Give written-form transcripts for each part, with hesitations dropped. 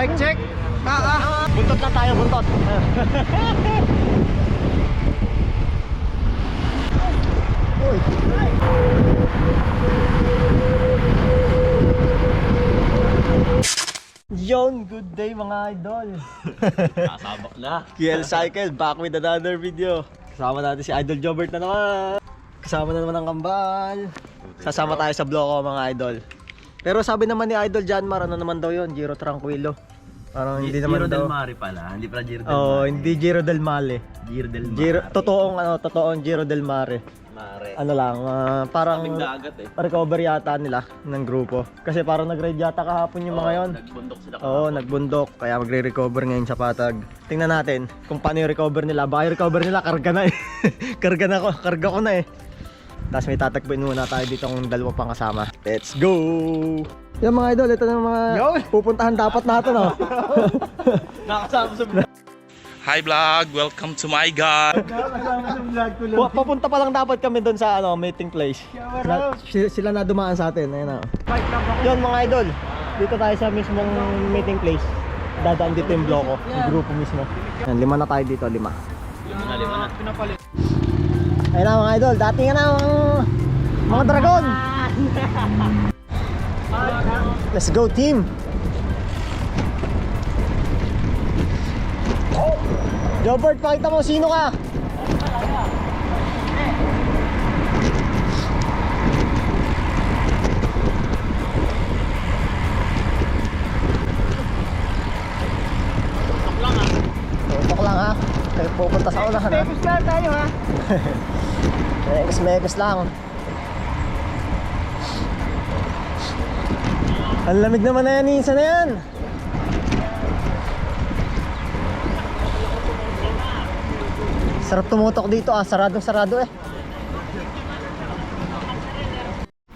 Mic check. Buntot lang tayo, buntot. Uy. Yon, good day mga idol. Kasabak na. KL Cycle, back with another video. Kasama natin si Idol Jobert na naman. Kasama na naman ang kambal. Sasama tayo sa bloko mga idol. Pero sabi naman ni Idol Janmar, ano naman daw yun? Giro Tranquilo. Parang hindi naman Giro daw. del Mare pala, hindi pala Giro del Mare. Oo, hindi Giro del Mare. Giro del Mare. Totoong Giro del Mare. Mare. Ano lang, parang Kaming dagat eh. recover yata nila ng grupo. Kasi parang nag-raid yata kahapon yung mga yon. Nagbundok sila Oo, nagbundok. Kaya magre-recover ngayon sa Patag. Tingnan natin kung paano yung recover nila. Baka yung recover nila, karga na eh. Karga ko na eh. Tapos may tatagpuin muna tayo dito kung dalawa pang kasama. Let's go! Yung mga idol, ito na yung mga pupuntahan dapat natin oh. Nakasama sa vlog. Hi vlog, welcome to my God. Papunta pa lang dapat kami doon sa meeting place. Sila na dumaan sa atin. Ayun oh. Yun mga idol, dito tayo sa mismong meeting place. Dadaan dito yung bloko, yung grupo mismo. Yan, 5 na tayo dito, 5. Lima na. Ayun na mga idol, dating na mga dragon. Let's go team. Jobert, pakita mo sino ka. Tutok lang ha. Kayo pupunta sa unahan ha. Megos lang tayo ha. Megos lang. Ang lamig naman na yan, isa na yan. Sarap tumutok dito sarado eh.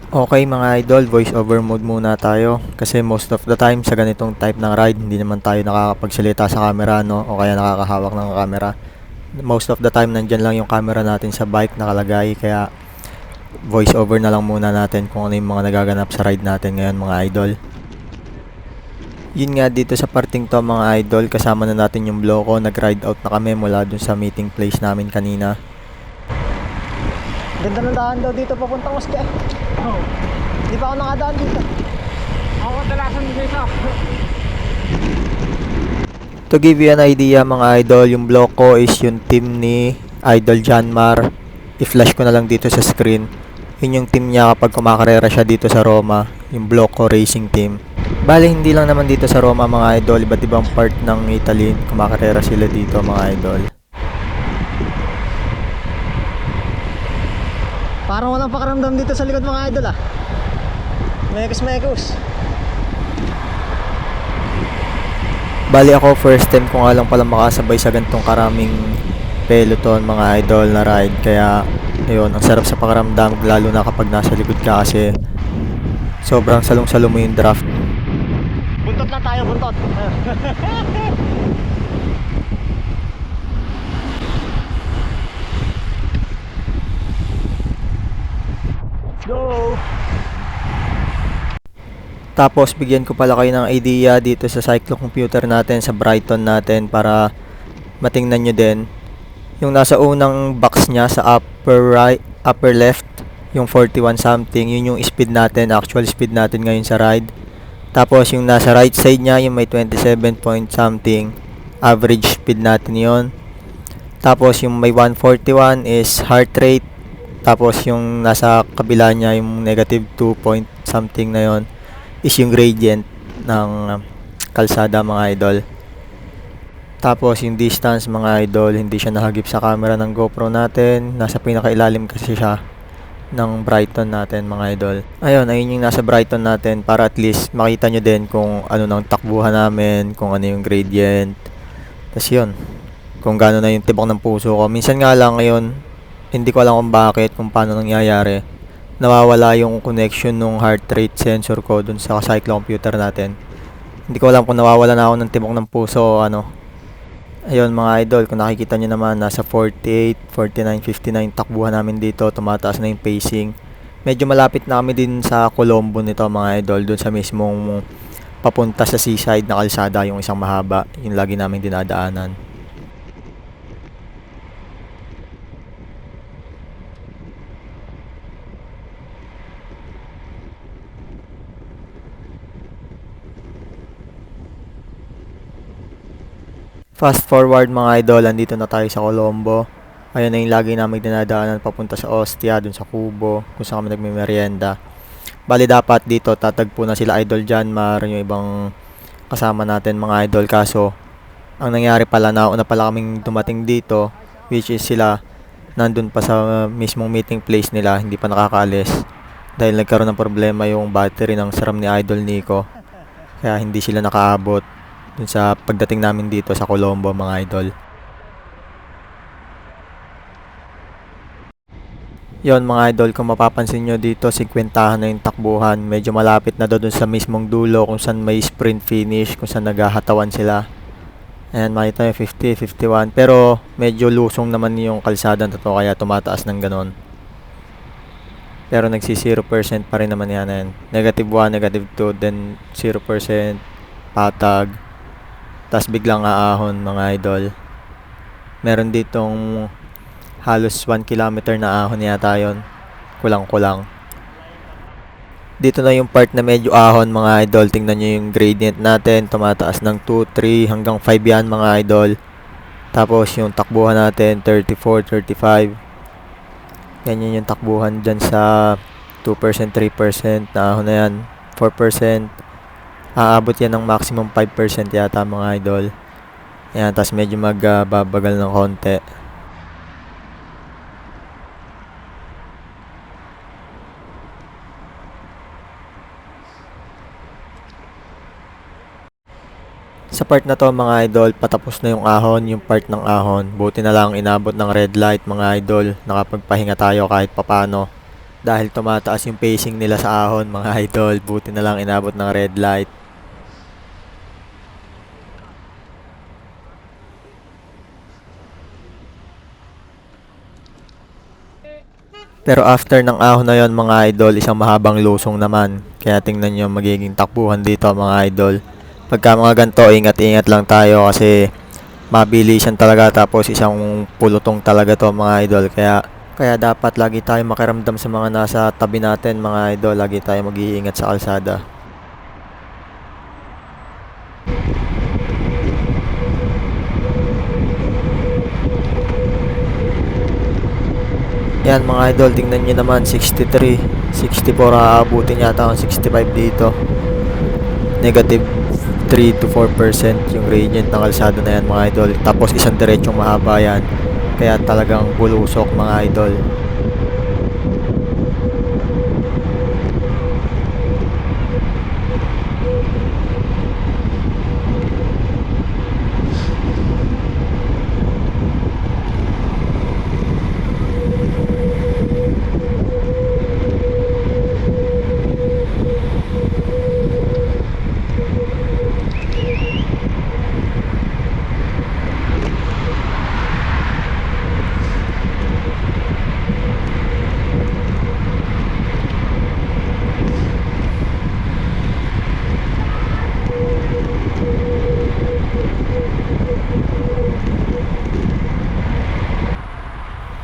Okay mga idol, voice over mode muna tayo. Kasi most of the time sa ganitong type ng ride, hindi naman tayo nakakapagsalita sa camera no? O kaya nakakahawak ng camera. Most of the time nandyan lang yung camera natin sa bike nakalagay. Kaya voice over na lang muna natin kung ano yung mga nagaganap sa ride natin ngayon mga idol. Yun nga dito sa parting to mga idol, kasama na natin yung bloko. Nag-ride out na kami mula dun sa meeting place namin kanina. Ganda ng daan daw dito papuntang Oske. Oh. Hindi pa ako nakadaan dito. Ako kadalasan dito isa. To give you an idea mga idol, yung bloko is yung team ni Idol Janmar. I-flash ko na lang dito sa screen. Yun yung team niya kapag kumakarera siya dito sa Roma, yung bloko racing team. Bale, hindi lang naman dito sa Roma mga idol, iba't ibang part ng Italy, kumakarera sila dito mga idol. Parang walang pakaramdam dito sa likod mga idol ah. Mekos. Bale ako, first time ko nga lang pala makasabay sa ganitong karaming peloton mga idol na ride. Kaya, ayun, ang sarap sa pakaramdam, lalo na kapag nasa likod ka kasi sobrang salong-salo mo yung draft. Buntot lang tayo, buntot. Let's go. Tapos bigyan ko pala kayo ng idea dito sa cyclocomputer natin, sa Brighton natin, para matingnan nyo din. Yung nasa unang box nya sa upper left, yung 41 something, yun yung speed natin, actual speed natin ngayon sa ride. Tapos yung nasa right side nya, yung may 27 point something, average speed natin yon. Tapos yung may 141 is heart rate. Tapos yung nasa kabila nya, yung negative 2 point something na yon, is yung gradient ng kalsada mga idol. Tapos yung distance mga idol, hindi siya nahagip sa camera ng GoPro natin. Nasa pinakailalim kasi siya ng Brighton natin mga idol. Ayun yung nasa Brighton natin, para at least makita nyo din kung ano nang takbuhan namin, kung ano yung gradient. Tapos yun, kung gaano na yung tibok ng puso ko. Minsan nga lang ngayon, hindi ko alam kung bakit, kung paano nangyayari, nawawala yung connection ng heart rate sensor ko dun sa cyclocomputer natin. Hindi ko alam kung nawawala na ako ng tibok ng puso o ano. Ayun mga idol, kung nakikita nyo naman, nasa 48, 49, 59 takbuhan namin dito. Tumataas na yung pacing. Medyo malapit na kami din sa Colombo nito mga idol, dun sa mismong papunta sa seaside na kalsada, yung isang mahaba, yung lagi naming dinadaanan. Fast forward mga idol, andito na tayo sa Colombo. Ayun na yung lagi namin dinadaanan papunta sa Ostia, dun sa Kubo, kung saan kami nagme-merienda. Bali dapat dito tatagpo na sila Idol Janmar, yung ibang kasama natin mga idol. Kaso, ang nangyari pala, nauna pala kaming dumating dito, which is sila nandun pa sa mismong meeting place nila, hindi pa nakakaalis. Dahil nagkaroon ng problema yung battery ng SRAM ni Idol Nico. Kaya hindi sila nakaabot dun sa pagdating namin dito sa Colombo mga idol. Yon mga idol, kung mapapansin nyo dito, 50 na yung takbuhan. Medyo malapit na doon sa mismong dulo kung saan may sprint finish, kung saan naghahatawan sila. Ayan, makita nyo 50, 51. Pero medyo lusong naman yung kalsada na to, kaya tumataas ng ganon. Pero nagsi 0% pa rin naman yan. Negative 1, negative 2, then 0%, patag. Tas biglang aahon mga idol. Meron ditong halos 1 kilometer na ahon yata yun. Kulang-kulang. Dito na yung part na medyo ahon mga idol. Tingnan nyo yung gradient natin. Tumataas ng 2, 3 hanggang 5 yan mga idol. Tapos yung takbuhan natin 34, 35. Ganyan yung takbuhan dyan sa 2%, 3% na ahon na yan. 4%. Aabot yan ng maximum 5% yata mga idol. Ayan, tas medyo magbabagal ng konti. Sa part na to mga idol, patapos na yung ahon, yung part ng ahon. Buti na lang inabot ng red light mga idol. Nakapagpahinga tayo kahit papano. Dahil tumataas yung pacing nila sa ahon mga idol. Buti na lang inabot ng red light. Pero after ng ahon na yon mga idol, isang mahabang lusong naman. Kaya tingnan nyo magiging takbuhan dito mga idol. Pagka mga ganito, ingat-ingat lang tayo kasi mabilisan talaga, tapos isang pulutong talaga to mga idol. Kaya dapat lagi tayo makiramdam sa mga nasa tabi natin mga idol. Lagi tayo mag-iingat sa kalsada. Yan mga idol, tingnan nyo naman, 63, 64, aabutin yata ang 65 dito. Negative 3 to 4% yung gradient ng kalsada na yan mga idol. Tapos isang diretsong mahaba yan. Kaya talagang bulusok mga idol.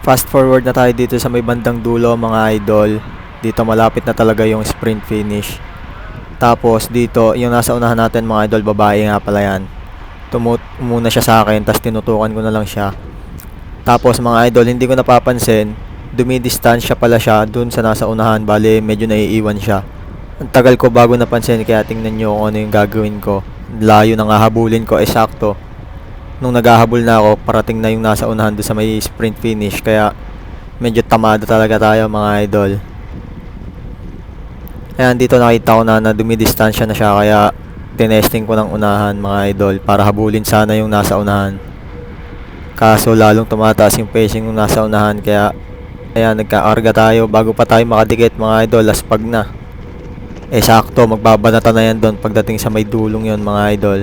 Fast forward na tayo dito sa may bandang dulo mga idol. Dito malapit na talaga yung sprint finish. Tapos dito, yung nasa unahan natin mga idol, babae nga pala yan. Umuna siya sa akin, tapos tinutukan ko na lang siya. Tapos mga idol, hindi ko napapansin, dumidistansya pala siya dun sa nasa unahan. Bale, medyo naiiwan siya. Ang tagal ko bago napansin, kaya tingnan nyo kung ano yung gagawin ko. Layo na nga habulin ko, sakto. Nung naghahabol na ako, parating na yung nasa unahan doon sa may sprint finish. Kaya medyo tamado talaga tayo mga idol. Ayan, dito nakita ko na dumidistansya na siya. Kaya tinesting ko ng unahan mga idol para habulin sana yung nasa unahan. Kaso lalong tumataas yung pacing ng nasa unahan. Kaya ayan, nagkaarga tayo. Bago pa tayo makadikit mga idol, laspag na. Sakto, magbabanata na yan doon pagdating sa may dulong yon mga idol.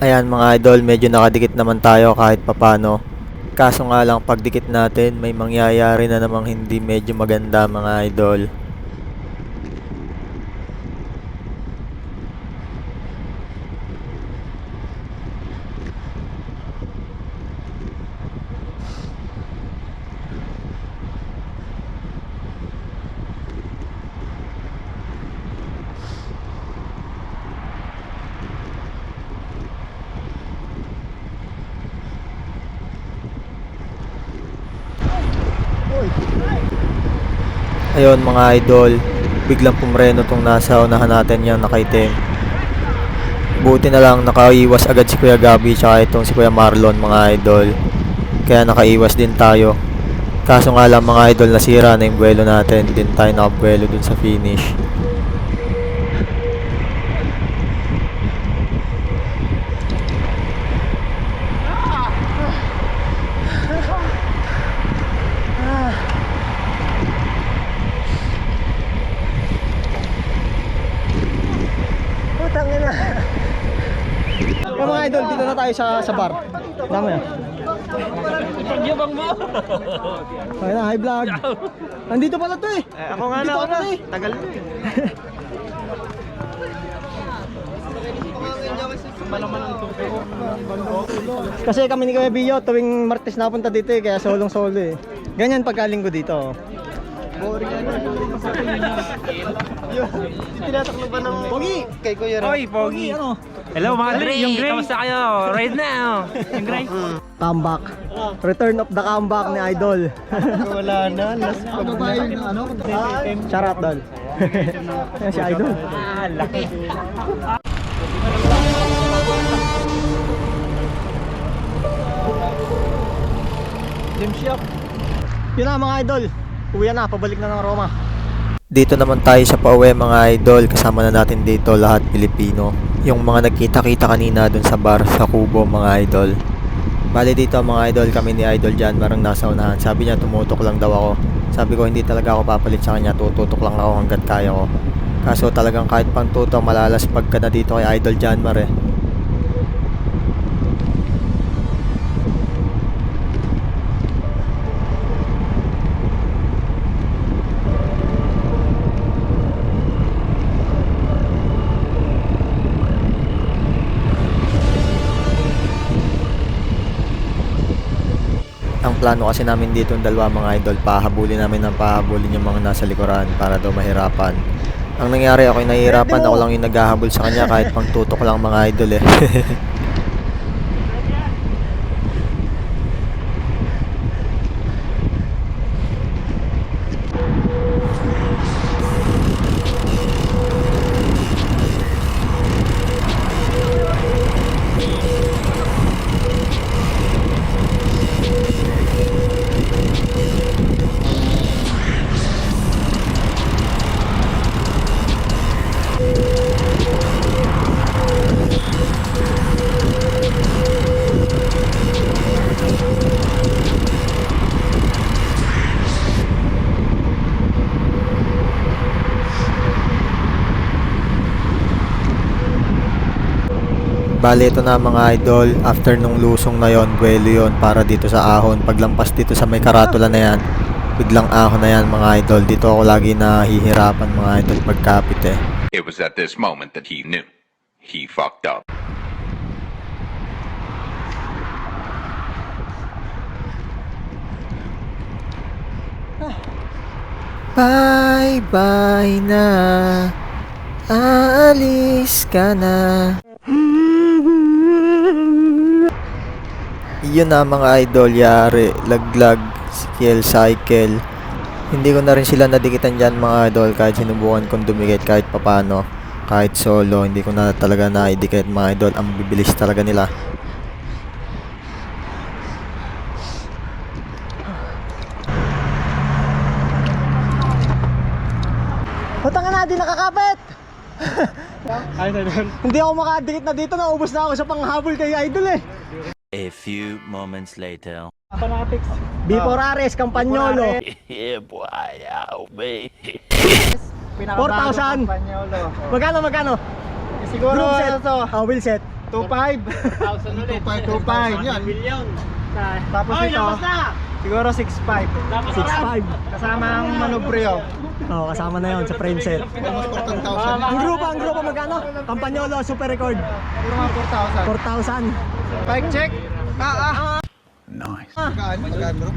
Ayan mga idol, medyo nakadikit naman tayo kahit papano. Kaso nga lang pagdikit natin, may mangyayari na namang hindi medyo maganda mga idol. Ayun mga idol, biglang pumreno tong nasa unahan natin yung nakaitim. Buti na lang nakaiwas agad si Kuya Gabi tsaka itong si Kuya Marlon mga idol. Kaya nakaiwas din tayo. Kaso nga lang mga idol, nasira na yung buwelo natin. Din tayo nakabuwelo dun sa finish. Yung mga idol, dito na tayo sa bar. Dami na. Pagyabang mo! Ayun na, hi vlog. Nandito pala to eh. Ako nga Dito na, ako na eh. tagal na eh. Kasi kami ni Kuya Bio, tuwing Martes napunta dito eh, kaya solong-solo eh. Ganyan pagkalinggo dito. Boring yan. Tinataklo ba ng Pogi kay Kuya Ram? Oy, Pogi. Ano? Hello mga Dre, kamusta kayo? Right now, yung Dre. Comeback. Return of the comeback ni Idol. Wala na, last Ano ba yun? Ano? Charot Dol. Yan si Idol. Ah, laki. Gym shop. Yun na mga Idol. Uwi na, pabalik na ng Roma. Dito naman tayo sa pauwi mga idol, kasama na natin dito lahat Pilipino. Yung mga nagkita-kita kanina dun sa bar sa Kubo mga idol. Bali dito mga idol, kami ni Idol Jan marang nasa unahan. Sabi niya tumutok lang daw ako. Sabi ko hindi talaga ako papalit sa kanya, tututok lang ako hanggat kaya ko. Kaso talagang kahit pang tutok, malalas pagka na dito kay Idol Janmar eh. Ang plano kasi namin dito ng dalawa mga idol, pahabulin namin ng pahabulin yung mga nasa likuran para daw mahirapan. Ang nangyari, ako yung nahihirapan, ako lang yung naghahabol sa kanya kahit pang tutok lang mga idol eh. Bale ito na mga idol, after nung lusong na yon, buwelo yon para dito sa ahon. Paglampas dito sa may karatula na yan, biglang ahon na yan mga idol. Dito ako lagi nahihirapan mga idol pagkapit eh. It was at this moment that he knew. He fucked up. Bye bye na, aalis ka na. Yun na mga idol, yari, laglag, skill cycle. Hindi ko na rin sila nadikitan dyan mga idol kahit sinubukan kong dumikit kahit papano. Kahit solo, hindi ko na talaga naidikit mga idol. Ang bibilis talaga nila. Putang na, di nakakapit! Hindi ako makadikit na dito, naubos na ako sa panghabol kay Idol eh. A few moments later. Before Ares, Campagnolo. Yeah, boy, oh, baby. 4,000. Magkano? Siguro Group set. ano to? Wheel set. 2.5. 2.5 yan. Tapos ito, siguro 6.5. 6.5. Kasama ang manubryo. Oo, kasama na yon sa frame set. Almost 14,000. Ang grupo magkano? Campagnolo, Super Record. 4,000. 4,000. Bike check. Nice. Magkaan bro?